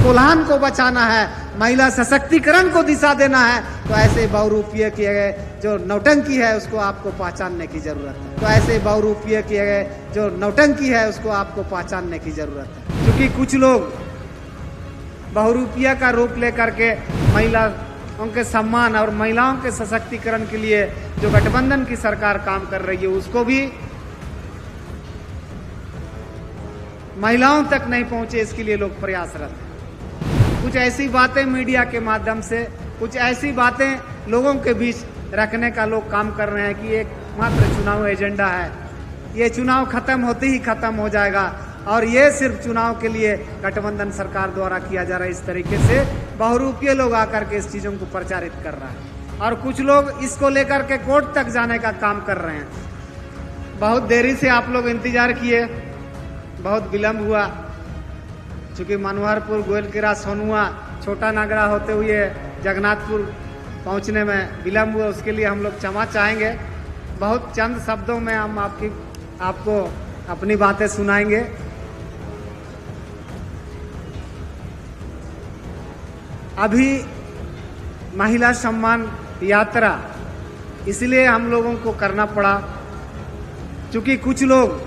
कोल्हान को बचाना है, महिला सशक्तिकरण को दिशा देना है, तो ऐसे बहुरूपीय किए गए जो नौटंकी है उसको आपको पहचानने की जरूरत है। तो ऐसे बहुरूपीय किए गए जो नौटंकी है उसको आपको पहचानने की जरूरत है। क्योंकि कुछ लोग बहुरूपीय का रूप लेकर के महिलाओं के सम्मान और महिलाओं के सशक्तिकरण के लिए जो गठबंधन की सरकार काम कर रही है उसको भी महिलाओं तक नहीं पहुंचे, इसके लिए लोग प्रयासरत हैं। कुछ ऐसी बातें मीडिया के माध्यम से, कुछ ऐसी बातें लोगों के बीच रखने का लोग काम कर रहे हैं कि एक मात्र चुनाव एजेंडा है, ये चुनाव खत्म होते ही खत्म हो जाएगा और ये सिर्फ चुनाव के लिए गठबंधन सरकार द्वारा किया जा रहा है। इस तरीके से बहुरूपीय लोग आकर के इस चीजों को प्रचारित कर रहा है और कुछ लोग इसको लेकर के कोर्ट तक जाने का काम कर रहे हैं। बहुत देरी से आप लोग इंतजार किए, बहुत विलंब हुआ, चूंकि मनोहरपुर, गोयलकेरा, सोनुआ, छोटा नागरा होते हुए जगन्नाथपुर पहुंचने में विलंब हुआ, उसके लिए हम लोग क्षमा चाहेंगे। बहुत चंद शब्दों में हम आपको अपनी बातें सुनाएंगे। अभी महिला सम्मान यात्रा इसलिए हम लोगों को करना पड़ा क्योंकि कुछ लोग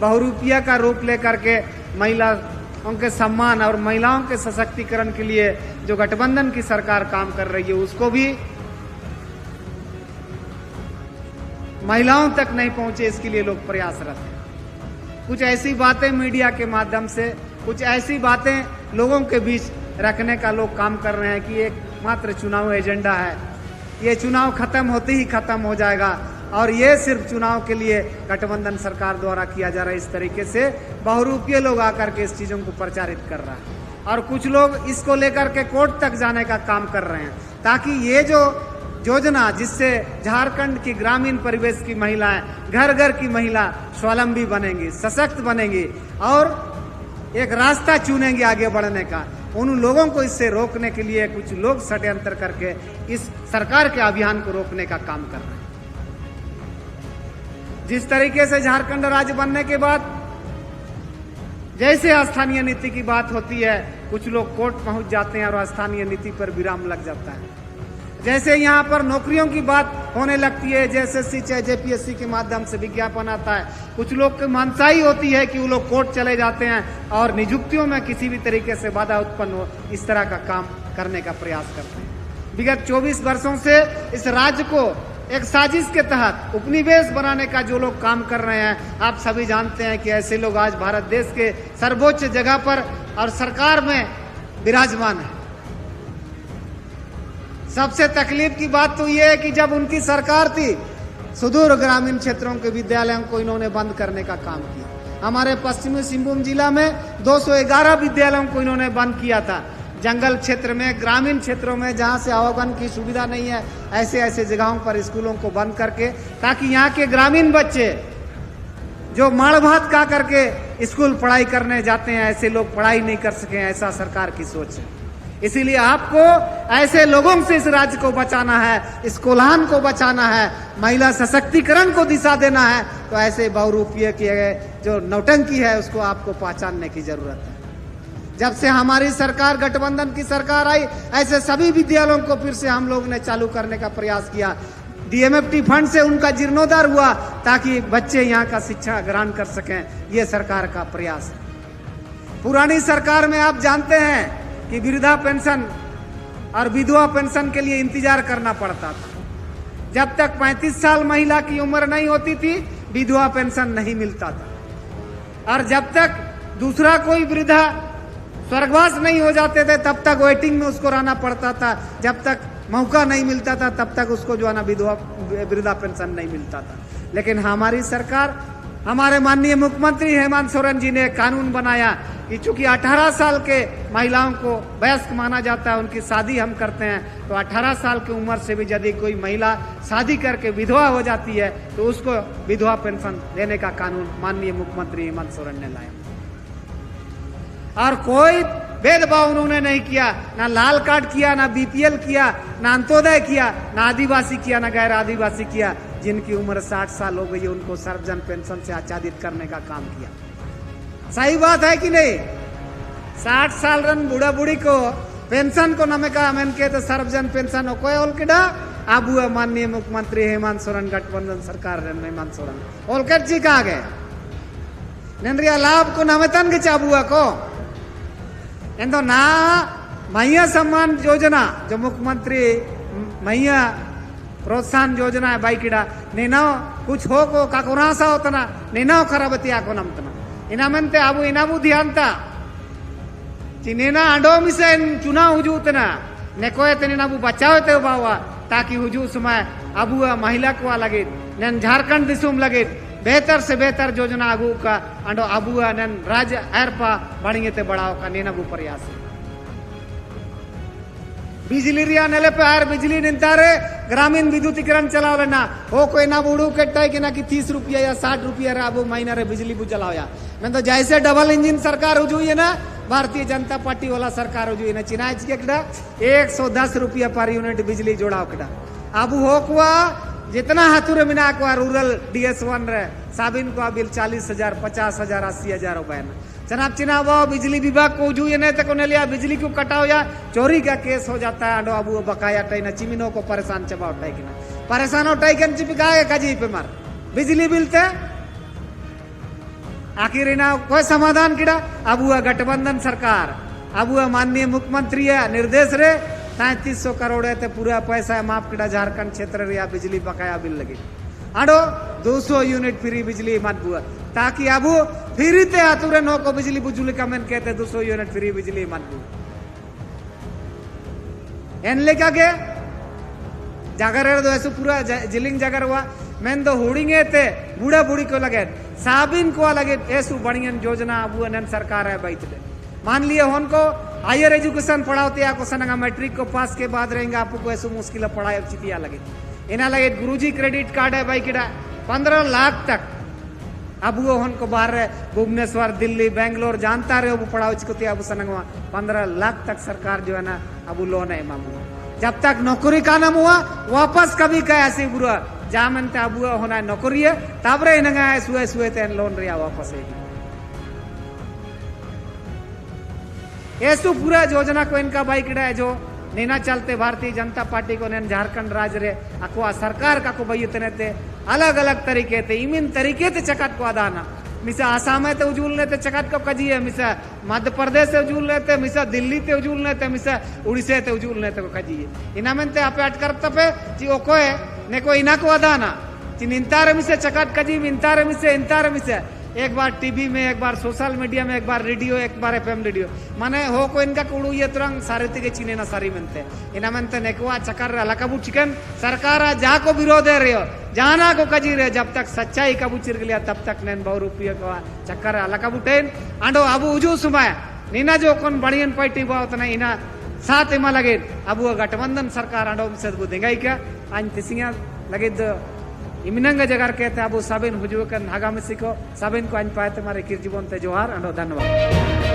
बहुरूपीय का रूप लेकर के महिलाओं के सम्मान और महिलाओं के सशक्तिकरण के लिए जो गठबंधन की सरकार काम कर रही है उसको भी महिलाओं तक नहीं पहुंचे, इसके लिए लोग प्रयासरत हैं। कुछ ऐसी बातें मीडिया के माध्यम से, कुछ ऐसी बातें लोगों के बीच रखने का लोग काम कर रहे हैं कि एक मात्र चुनाव एजेंडा है, ये चुनाव खत्म होते ही खत्म हो जाएगा और ये सिर्फ चुनाव के लिए गठबंधन सरकार द्वारा किया जा रहा है। इस तरीके से बहुरूपीय लोग आकर के इस चीजों को प्रचारित कर रहा है और कुछ लोग इसको लेकर के कोर्ट तक जाने का काम कर रहे हैं ताकि ये जो योजना जिससे झारखंड की ग्रामीण परिवेश की महिलाएं, घर घर की महिला स्वावलंबी बनेंगी, सशक्त बनेंगी और एक रास्ता चुनेंगे आगे बढ़ने का, उन लोगों को इससे रोकने के लिए कुछ लोग षड्यंत्र करके इस सरकार के अभियान को रोकने का काम कर रहे हैं। जिस तरीके से झारखंड राज्य बनने के बाद जैसे स्थानीय नीति की बात होती है, कुछ लोग कोर्ट पहुंच जाते हैं और स्थानीय नीति पर विराम लग जाता है। जैसे यहाँ पर नौकरियों की बात होने लगती है, जेएसएससी चाहे जेपीएससी के माध्यम से विज्ञापन आता है, कुछ लोग की मनसाई होती है कि वो लोग कोर्ट चले जाते हैं और नियुक्तियों में किसी भी तरीके से बाधा उत्पन्न हो, इस तरह का काम करने का प्रयास करते हैं। विगत 24 वर्षों से इस राज्य को एक साजिश के तहत उपनिवेश बनाने का जो लोग काम कर रहे हैं, आप सभी जानते हैं कि ऐसे लोग आज भारत देश के सर्वोच्च जगह पर और सरकार में विराजमान है। सबसे तकलीफ की बात तो यह है कि जब उनकी सरकार थी, सुदूर ग्रामीण क्षेत्रों के विद्यालयों को इन्होंने बंद करने का काम किया। हमारे पश्चिमी सिंहभूम जिला में 211 विद्यालयों को इन्होंने बंद किया था। जंगल क्षेत्र में, ग्रामीण क्षेत्रों में जहां से आवागमन की सुविधा नहीं है, ऐसे ऐसे जगहों पर स्कूलों को बंद करके, ताकि यहाँ के ग्रामीण बच्चे जो माड़ भात खा करके स्कूल पढ़ाई करने जाते हैं, ऐसे लोग पढ़ाई नहीं कर सके, ऐसा सरकार की सोच है। इसीलिए आपको ऐसे लोगों से इस राज्य को बचाना है, इस कोल्हान को बचाना है, महिला सशक्तिकरण को दिशा देना है, तो ऐसे बहुरूपीय किए गए जो नौटंकी है उसको आपको पहचानने की जरूरत है। जब से हमारी सरकार, गठबंधन की सरकार आई, ऐसे सभी विद्यालयों को फिर से हम लोग ने चालू करने का प्रयास किया। डीएमएफटी फंड से उनका जीर्णोद्धार हुआ ताकि बच्चे यहाँ का शिक्षा ग्रहण कर सकें, ये सरकार का प्रयास है। पुरानी सरकार में आप जानते हैं कि वृद्धा पेंशन और विधवा पेंशन के लिए इंतजार करना पड़ता था। जब तक 35 साल महिला की उम्र नहीं होती थी, विधवा पेंशन नहीं मिलता था और जब तक दूसरा कोई वृद्धा स्वर्गवास नहीं हो जाते थे तब तक वेटिंग में उसको रहना पड़ता था। जब तक मौका नहीं मिलता था तब तक उसको जो है ना वृद्धा पेंशन नहीं मिलता था। लेकिन हमारी सरकार, हमारे माननीय मुख्यमंत्री हेमंत सोरेन जी ने कानून बनाया कि चूंकि 18 साल के महिलाओं को वयस्क माना जाता है, उनकी शादी हम करते हैं, तो 18 साल की उम्र से भी यदि कोई महिला शादी करके विधवा हो जाती है तो उसको विधवा पेंशन देने का कानून माननीय मुख्यमंत्री हेमंत सोरेन ने लाया। और कोई भेदभाव उन्होंने नहीं किया, ना लाल कार्ड किया, ना बीपीएल किया, ना अंत्योदय किया, ना आदिवासी किया, ना गैर आदिवासी किया। जिनकी उम्र 60 साल हो गई है उनको सर्वजन पेंशन से आच्छादित करने का काम किया। सही बात है कि नहीं? 60 साल रन बुढ़ा बुढ़ी को पेंशन को नमे का अमेन के तो सर्वजन पेंशन ओकोय ओल केडा अबू माननीय मुख्यमंत्री हेमंत सोरेन गठबंधन सरकार रन हेमंत सोरेन ओल के चिका गे नंद्रिया लाभ को नमेतन के चाबुआ को एंदो ना मैया सम्मान योजना जो मुख्यमंत्री मैया प्रोत्साहन योजना है बाइकिडा नेना कुछ हो को काकुरासा होतना नेना खराबतिया को नमतना इना मनते अबू इना बु ध्यान ता चिनेना अंडो मिसेन चुनाव हुजूतना नेकोय तने ना बु बचाव ते बावा ताकि हुजू समय अबू महिला को लगे नन झारखंड दिसुम लगे बेहतर से बेहतर योजना अगू का अंडो अबू नन राज्य एरपा बढ़िए ते बढ़ाओ का नेना बु प्रयास बिजली रिया नेले पे आर बिजली निंतारे ग्रामीण विद्युतीकरण चलाओ ना हो कोई ना बुड़ू के टाई कि ना कि 30 रुपया या 60 रुपया रे अब महीना रे बिजली बु चलाओ या मैं तो जैसे डबल इंजन सरकार हो जुई है ना भारतीय जनता पार्टी वाला सरकार हो जुई ना चिनाच के कड़ा 110 रुपया पर यूनिट बिजली जोड़ाओ कड़ा अब हो कुआ जितना हाथुरे मिना को रूरल DS1 रे साबिन को बिल 40,000 50,000 80,000 रुपए ना जनाब चिनाव बिजली विभाग को उजू ये नहीं तक लिया बिजली क्यों कटाओ या चोरी का केस हो जाता है अंडो अबू बकाया टाई ना चिमिनो को परेशान चबा उठाई कि ना परेशान उठाई के चिपका काजी पे मार बिजली बिल ते आखिर ना कोई समाधान किड़ा अबू गठबंधन सरकार अबू माननीय मुख्यमंत्री निर्देश रे 3300 करोड़ है पूरा पैसा माफ किड़ा झारखंड क्षेत्र रे बिजली बकाया बिल लगे आडो 200 यूनिट फ्री बिजली मत बुआ ताकि अबू फ्री ते आतुरे नो को बिजली बुजुल का मन कहते 200 यूनिट फ्री बिजली मत बु एन लेका के जागर दो ऐसे पूरा जिलिंग जागर हुआ मैं तो हुड़िंगे ते बूढ़ा बूढ़ी को लगे साबिन को लगे ऐसु बढ़िया योजना अबू नन सरकार है बैठ दे मान लिए उनको हायर एजुकेशन पढ़ाते आपको सनगा मैट्रिक को पास के बाद रहेंगे आपको ऐसे मुश्किल पढ़ाई चितिया लगे इना लगे गुरुजी क्रेडिट कार्ड है भाई किड़ा 15 लाख तक अब वो उनको बाहर भुवनेश्वर दिल्ली बेंगलोर जानता रहे वो पढ़ाओ चिकोती अब सनगवा 15 लाख तक सरकार जो है ना अब लोन है मामू जब तक नौकरी का नाम हुआ वापस कभी का ऐसे बुरा जामन ते अब होना नौकरी है तब रे इनगा सुए सुए ते लोन रिया वापस है ऐसु पूरा योजना को इनका भाई किड़ा है जो नेना चलते भारतीय जनता पार्टी को नैन झारखंड राज्य रे अकवा सरकार का को बयुतने ते अलग अलग तरीके ते इमिन तरीके ते चकट को अदाना मिसा आसाम ते उजूल लेते चकट को कजी है मिसा मध्य प्रदेश से उजूल लेते मिसा दिल्ली ते उजूल लेते मिसा उड़ीसा ते उजूल लेते को कजी है इना में ते आपे अटकर तपे जी ओ कोए ने को इना को अदाना जी निंतारे मिसे चकट कजी मिंतारे मिसे इंतारे मिसे एक बार टीवी में एक बार सोशल मीडिया में एक बार रेडियो एक बार FM रेडियो माने हो को इनका कुड़ू ये तुरंग सारे तिगे चीने ना सारी मनते इना मनते नेकवा चक्कर अलकबू चिकन सरकार जा को विरोध है रहे जाना को कजी रहे जब तक सच्चाई कबू चिर गया तब तक नैन बहु रुपये को चक्कर अलकबू टेन आंडो अबू उजू सुमाय नीना जो कौन बढ़ियन पार्टी हुआ उतना इना साथ इमा लगे अबू गठबंधन सरकार आंडो से देंगाई क्या आज तिसिया लगे इमिनंग जगह कहते अबू साबिन हुजूकन हागा मिसी को साबिन को अन पाए तुम्हारे किर जीवन ते जोहार अंडो धन्यवाद।